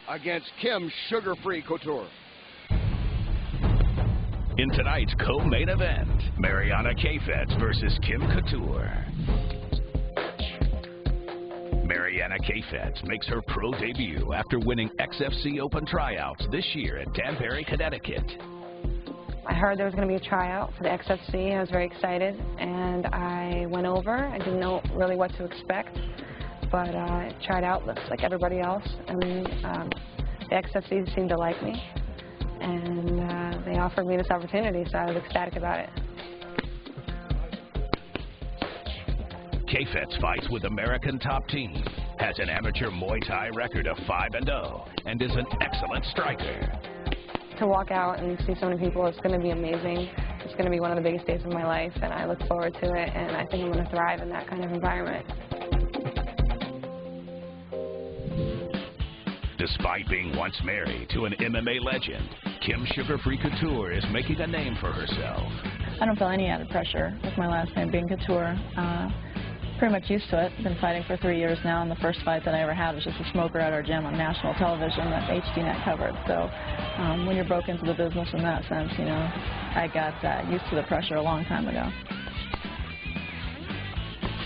against Kim Sugar-Free Couture. In tonight's co-main event, Marianna Kheyfets versus Kim Couture. Marianna Kheyfets makes her pro debut after winning XFC Open tryouts this year at Danbury, Connecticut. I heard there was going to be a tryout for the XFC. I was very excited, and I went over. I didn't know really what to expect, but I tried out like everybody else, and the XFC seemed to like me, and they offered me this opportunity, so I was ecstatic about it. Kheyfets fights with American top team, has an amateur Muay Thai record of 5-0, and is an excellent striker. To walk out and see so many people, it's going to be amazing. It's going to be one of the biggest days of my life, and I look forward to it, and I think I'm going to thrive in that kind of environment. Despite being once married to an MMA legend, Kim Sugar-Free Couture is making a name for herself. I don't feel any added pressure with my last name being Couture. Pretty much used to it. Been fighting for 3 years now, and the first fight that I ever had was just a smoker at our gym on national television that HDNet covered. So when you're broke into the business in that sense, you know, I got used to the pressure a long time ago.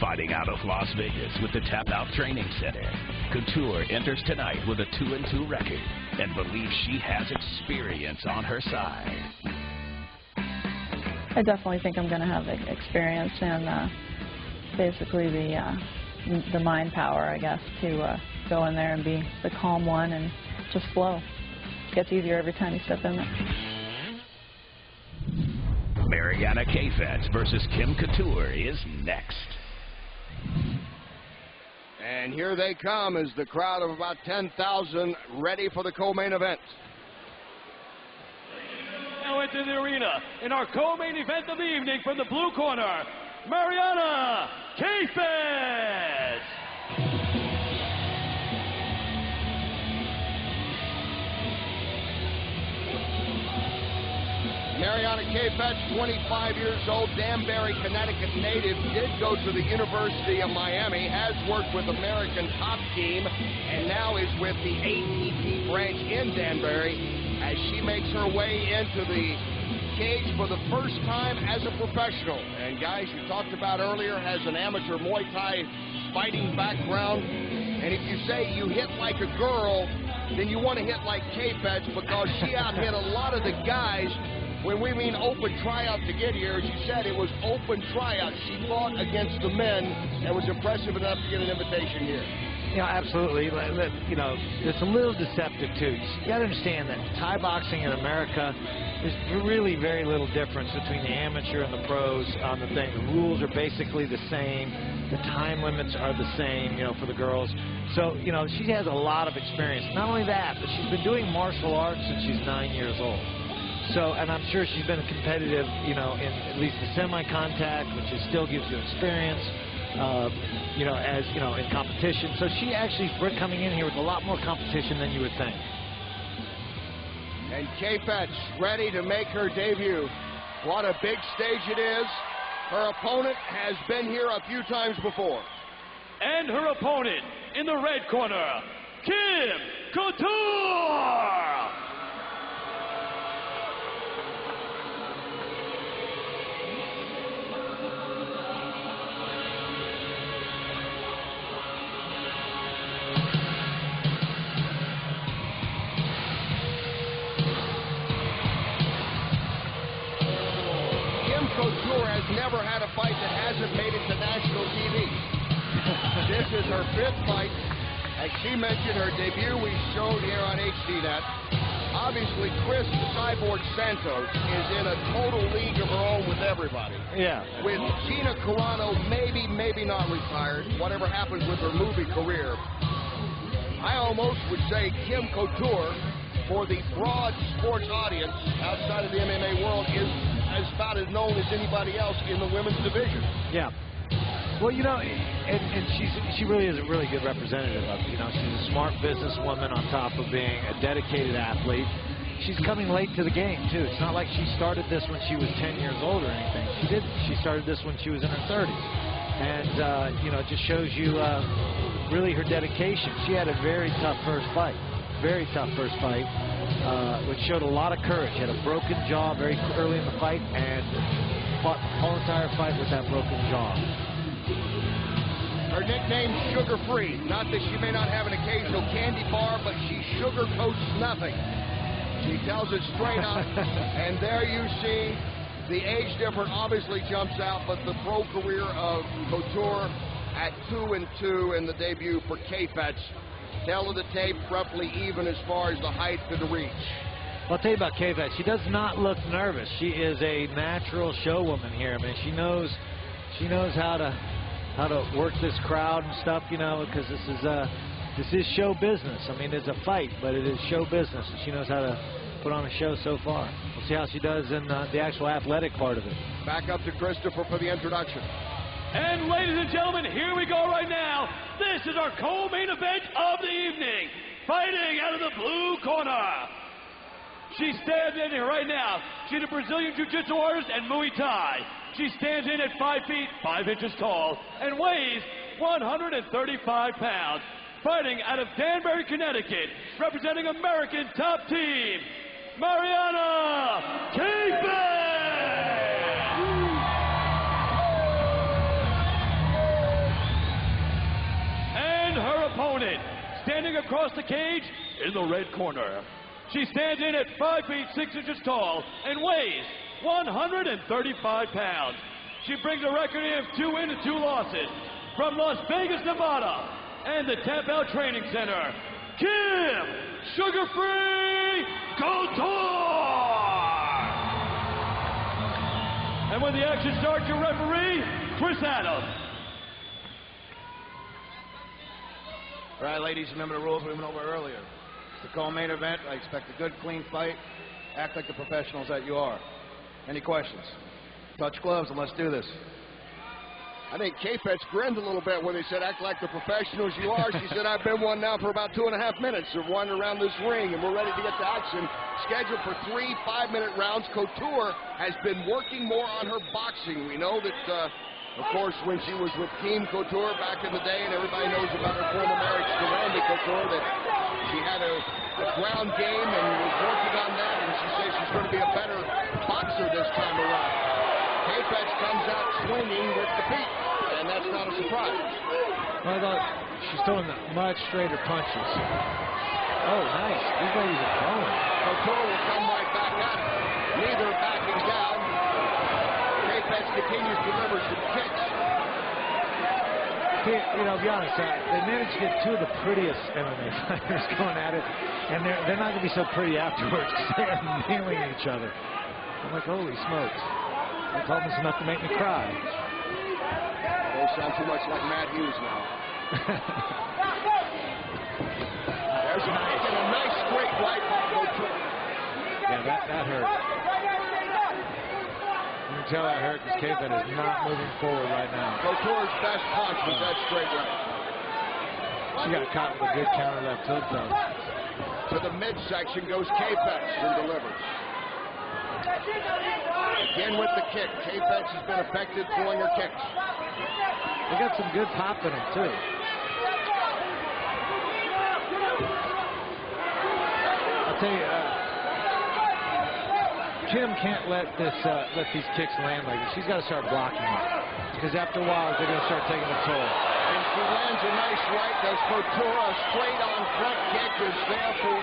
Fighting out of Las Vegas with the Tap Out Training Center, Couture enters tonight with a 2-2 record and believes she has experience on her side. I definitely think I'm going to have experience and basically the mind power, I guess, to go in there and be the calm one and just flow. It gets easier every time you step in there. Marianna Kheyfets versus Kim Couture is next. And here they come as the crowd of about 10,000 ready for the co-main event. Now into the arena in our co-main event of the evening from the blue corner, Marianna Kheyfets. Marianna Kheyfets, 25 years old, Danbury, Connecticut native, did go to the University of Miami, has worked with American Top Team, and now is with the ATT branch in Danbury as she makes her way into the cage for the first time as a professional. And guys, you talked about earlier, has an amateur Muay Thai fighting background. And if you say you hit like a girl, then you want to hit like Kheyfets because she out-hit a lot of the guys. When we mean open tryout to get here, as you said, it was open tryout. She fought against the men and was impressive enough to get an invitation here. You know, absolutely. You know, it's a little deceptive, too. You got to understand that Thai boxing in America, there's really very little difference between the amateur and the pros on the thing. The rules are basically the same. The time limits are the same, you know, for the girls. So, you know, she has a lot of experience. Not only that, but she's been doing martial arts since she's 9 years old. So, and I'm sure she's been competitive, you know, in at least the semi-contact, which still gives you experience, you know, as, you know, in competition. So she actually is coming in here with a lot more competition than you would think. And Kheyfets ready to make her debut. What a big stage it is. Her opponent has been here a few times before. And her opponent in the red corner, Kim Couture. Couture has never had a fight that hasn't made it to national TV. This is her 5th fight. As she mentioned, her debut we showed here on HDNet. Obviously, Chris the Cyborg Santos is in a total league of her own with everybody. Yeah. With Gina Carano maybe not retired, whatever happens with her movie career. I almost would say Kim Couture, for the broad sports audience outside of the MMA world, is as about as known as anybody else in the women's division. Yeah. Well, you know, and she really is a really good representative of it. You know, she's a smart businesswoman on top of being a dedicated athlete. She's coming late to the game, too. It's not like she started this when she was 10 years old or anything. She didn't. She started this when she was in her 30s. And, you know, it just shows you really her dedication. She had a very tough first fight. very tough first fight, which showed a lot of courage. Had a broken jaw very early in the fight and fought the whole entire fight with that broken jaw. Her nickname, Sugar Free. Not that she may not have an occasional candy bar, but she sugarcoats nothing. She tells it straight up. And there you see the age difference obviously jumps out, but the pro career of Couture at 2-2 in the debut for Kheyfets. Tail of the tape, roughly even as far as the height to the reach. Well, I'll tell you about Kheyfets. She does not look nervous. She is a natural showwoman here. I mean, she knows how to work this crowd and stuff, you know, because this is show business. I mean, it's a fight, but it is show business, and she knows how to put on a show so far. We'll see how she does in the actual athletic part of it. Back up to Christopher for the introduction. And ladies and gentlemen, here we go right now. This is our co-main event of the evening. Fighting out of the blue corner. She stands in here right now. She's a Brazilian Jiu-Jitsu artist and Muay Thai. She stands in at 5 feet, 5 inches tall, and weighs 135 pounds. Fighting out of Danbury, Connecticut, representing American top team, Marianna Kheyfets! And her opponent, standing across the cage in the red corner. She stands in at 5 feet 6 inches tall and weighs 135 pounds. She brings a record of 2 wins and 2 losses from Las Vegas, Nevada, and the Tampa Training Center. Kim Sugar Free Couture! And when the action starts, your referee, Chris Adams. All right, ladies, remember the rules we went over earlier. It's the co-main event. I expect a good, clean fight. Act like the professionals that you are. Any questions? Touch gloves and let's do this. I think Kheyfets grinned a little bit when they said, act like the professionals you are. She said, I've been one now for about 2.5 minutes of wandering around this ring, and we're ready to get to action. Scheduled for 3 5-minute rounds. Couture has been working more on her boxing. We know that, of course, when she was with Team Couture back in the day, and everybody knows about her former marriage to Randy Couture, that she had a ground game and was working on that, and she says she's going to be a better boxer this time around. Kheyfets comes out swinging with the feet, and that's not a surprise. Well, I thought she's throwing much straighter punches. Oh, nice. These ladies are throwing. Couture will come right back at it. Neither backing down. Kheyfets continues to deliver some kicks. You know, to be honest, they managed to get 2 of the prettiest MMA fighters going at it, and they're not going to be so pretty afterwards because they're nailing each other. I'm like, holy smokes. That's almost enough to make me cry. They sound too much like Matt Hughes now. There's a nice straight right from Couture. Yeah, that hurt. You can tell that hurt because Kheyfets is not moving forward right now. Couture's best punch was that straight right. She got caught with a good counter left hook, though. To the midsection goes Kheyfets and delivers. Again with the kick. Kheyfets has been effective throwing her kicks. They got some good pop in them, too. I'll tell you, Kim can't let these kicks land like this. She's got to start blocking them. Because after a while, they're going to start taking a toll. And she lands a nice right. Does Couture a straight-on front kick is there for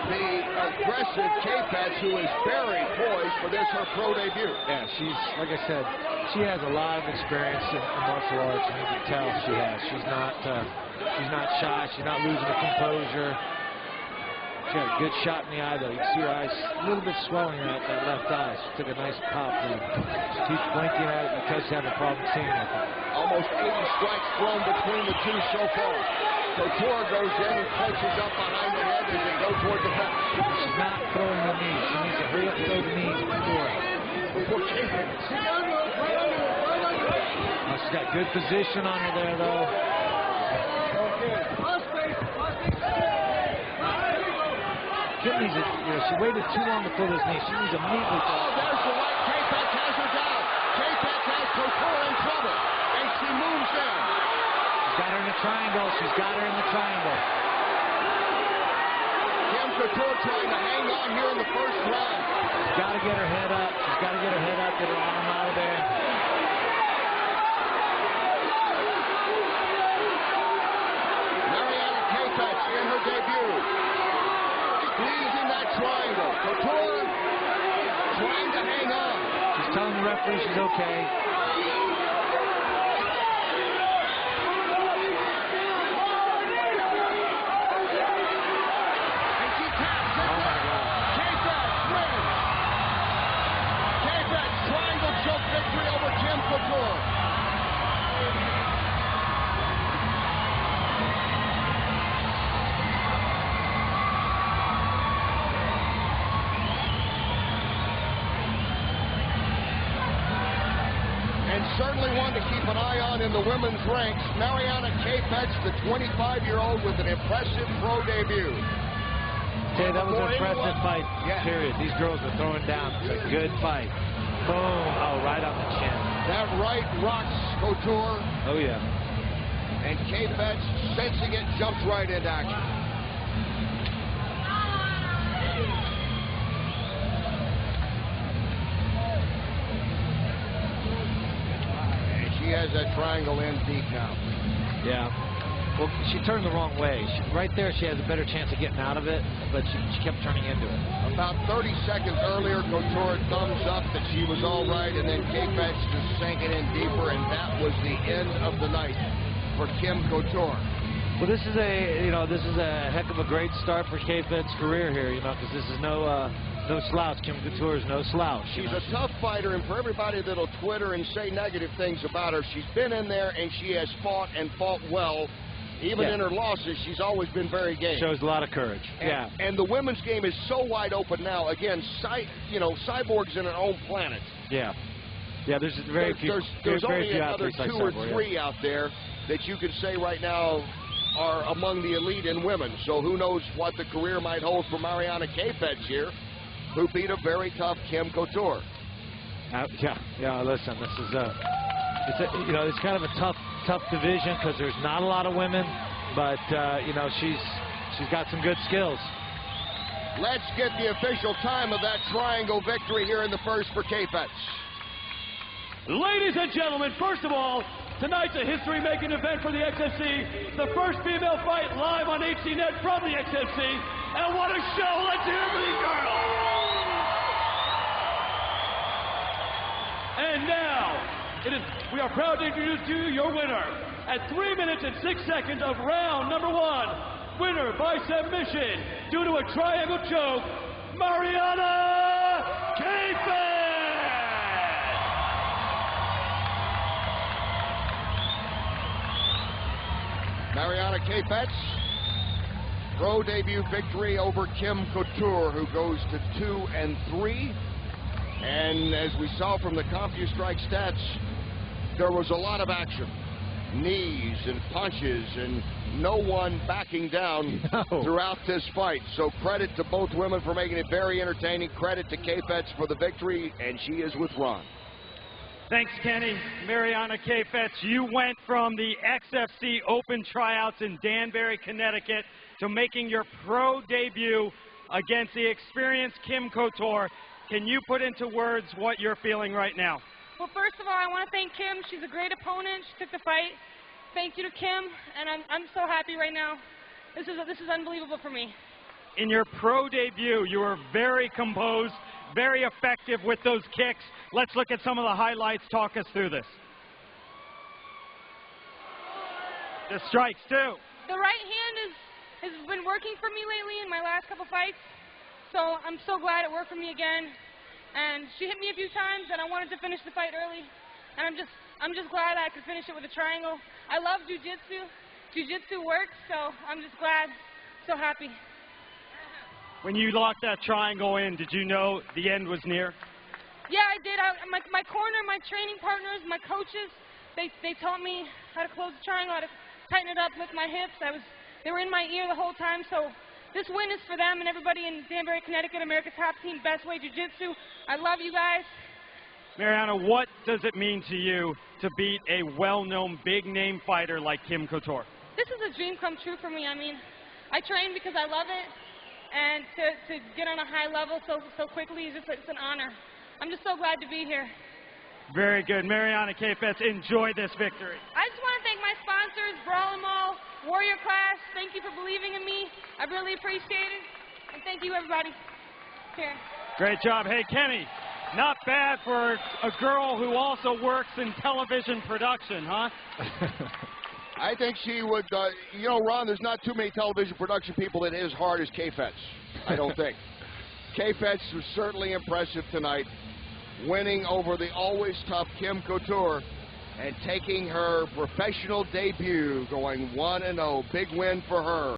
the aggressive Kheyfets, who is very poised for this, her pro debut. Yeah, she's, like I said, she has a lot of experience in martial arts, and you can tell she has. She's not shy. She's not losing her composure. She had a good shot in the eye, though. You can see her eyes a little bit swelling in that left eye. She took a nice pop. She keeps blinking at it because she's having a problem seeing it. Almost 80 strikes thrown between the two so far. Couture goes in and punches up behind the head as they go toward the fence. She's not throwing the knees. She needs to hurry up and throw the knees before Kheyfets. She's got good position on her there, though. Kim needs it. You know, she waited too long to throw those knees. She needs immediately. Oh, there's the right. Kheyfets has her down. Kheyfets has Couture in trouble, and she moves down. She's got her in the triangle. She's got her in the triangle. Couture trying to hang on here in the first round. She's got to get her head up. She's got to get her head up, get her arm out of there. Marianna Kheyfets in her debut. Squeezing that triangle. Couture trying to hang on. She's telling the referee she's okay. And she taps it. Kheyfets wins. Kheyfets triangle choke victory over Kim Couture. And certainly one to keep an eye on in the women's ranks. Marianna Kheyfets, the 25-year-old with an impressive pro debut. Okay, that was an impressive fight, period. These girls are throwing down. It's a good fight. Boom. Oh, right on the chin. That right rocks Couture. Oh, yeah. And Kheyfets, sensing it, jumps right into action. And she has that triangle in deep now. Yeah. Well, she turned the wrong way. Right there, she has a better chance of getting out of it, but she kept turning into it. About 30 seconds earlier, Couture thumbs up that she was all right, and then Kheyfets just sank it in deeper, and that was the end of the night for Kim Couture. Well, this is a heck of a great start for Kheyfets' career here, because this is no slouch. Kim Couture is no slouch. She's a tough fighter, and for everybody that'll Twitter and say negative things about her, she's been in there and she has fought and fought well. Even in her losses, she's always been very game. Shows a lot of courage. And the women's game is so wide open now. Again, Cyborg's in her own planet. Yeah. Yeah, there's very few. There's very only few another athletes like two or Cyborg, three out there that you can say right now are among the elite in women. So who knows what the career might hold for Marianna Kheyfets here, who beat a very tough Kim Couture. Listen, this is it's kind of a tough division because there's not a lot of women, but she's got some good skills. Let's get the official time of that triangle victory here in the first for Kheyfets. Ladies and gentlemen, first of all, tonight's a history-making event for the XFC. The first female fight live on HDNet from the XFC. And what a show! Let's hear it for these girls! And now, we are proud to introduce to you your winner at 3 minutes and 6 seconds of round number 1. Winner by submission due to a triangle choke, Marianna Kheyfets! Marianna Kheyfets, pro debut victory over Kim Couture, who goes to 2-3. And as we saw from the CompuStrike stats, there was a lot of action. Knees and punches and no one backing down throughout this fight. So credit to both women for making it very entertaining. Credit to Kheyfets for the victory, and she is with Ron. Thanks, Kenny. Marianna Kheyfets, you went from the XFC Open tryouts in Danbury, Connecticut, to making your pro debut against the experienced Kim Couture. Can you put into words what you're feeling right now? Well, first of all, I want to thank Kim. She's a great opponent. She took the fight. Thank you to Kim, and I'm so happy right now. This is unbelievable for me. In your pro debut, you were very composed, very effective with those kicks. Let's look at some of the highlights. Talk us through this. The strikes, too. The right hand has been working for me lately in my last couple fights, so I'm so glad it worked for me again. And she hit me a few times, and I wanted to finish the fight early. And I'm just glad I could finish it with a triangle. I love jiu-jitsu. Jiu-jitsu works, so I'm just glad, so happy. When you locked that triangle in, did you know the end was near? Yeah, I did. My corner, my training partners, my coaches, they taught me how to close the triangle, how to tighten it up, lift my hips. They were in my ear the whole time, so this win is for them and everybody in Danbury, Connecticut, America's Top Team, Best Way Jiu-Jitsu. I love you guys. Marianna, what does it mean to you to beat a well-known, big-name fighter like Kim Couture? This is a dream come true for me. I mean, I train because I love it, and to get on a high level so quickly is just it's an honor. I'm just so glad to be here. Very good. Marianna Kheyfets, enjoy this victory. I just want to thank my sponsors, Brawl 'Em All, Warrior Class. Thank you for believing in me. I really appreciate it. And thank you, everybody. Here. Great job. Hey, Kenny, not bad for a girl who also works in television production, huh? I think she would, you know, Ron, there's not too many television production people that hit as hard as Kheyfets. I don't think. Kheyfets was certainly impressive tonight, winning over the always tough Kim Couture and taking her professional debut, going 1-0. Big win for her.